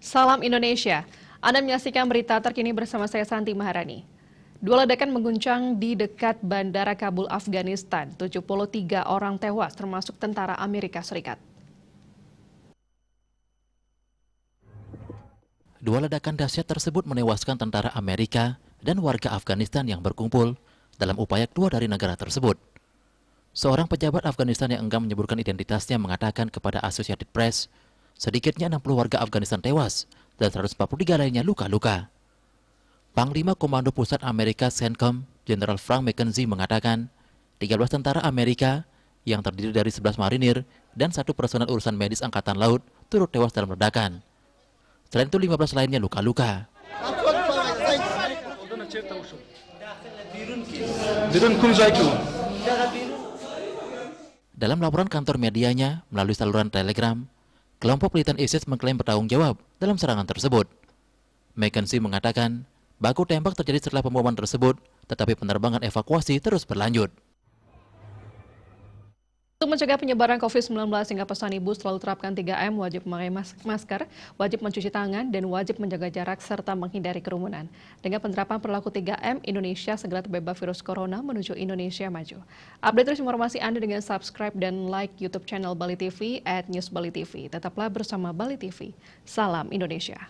Salam Indonesia. Anda menyaksikan berita terkini bersama saya Santi Maharani. Dua ledakan mengguncang di dekat Bandara Kabul, Afghanistan. 73 orang tewas termasuk tentara Amerika Serikat. Dua ledakan dahsyat tersebut menewaskan tentara Amerika dan warga Afghanistan yang berkumpul dalam upaya keluar dari negara tersebut. Seorang pejabat Afghanistan yang enggan menyebutkan identitasnya mengatakan kepada Associated Press, sedikitnya 60 warga Afghanistan tewas dan 143 lainnya luka-luka. Panglima Komando Pusat Amerika CENTCOM, Jenderal Frank McKenzie mengatakan, 13 tentara Amerika yang terdiri dari 11 marinir dan 1 personel urusan medis Angkatan Laut turut tewas dalam ledakan. Selain itu 15 lainnya luka-luka. Dalam laporan kantor medianya melalui saluran Telegram, kelompok militan ISIS mengklaim bertanggung jawab dalam serangan tersebut. McKenzie mengatakan, baku tembak terjadi setelah pemboman tersebut, tetapi penerbangan evakuasi terus berlanjut. Untuk mencegah penyebaran COVID-19 hingga pesan ibu selalu terapkan 3M, wajib memakai masker, wajib mencuci tangan, dan wajib menjaga jarak serta menghindari kerumunan. Dengan penerapan perilaku 3M, Indonesia segera terbebas virus corona menuju Indonesia maju. Update terus informasi Anda dengan subscribe dan like YouTube channel Bali TV @newsbalitv. Tetaplah bersama Bali TV. Salam Indonesia.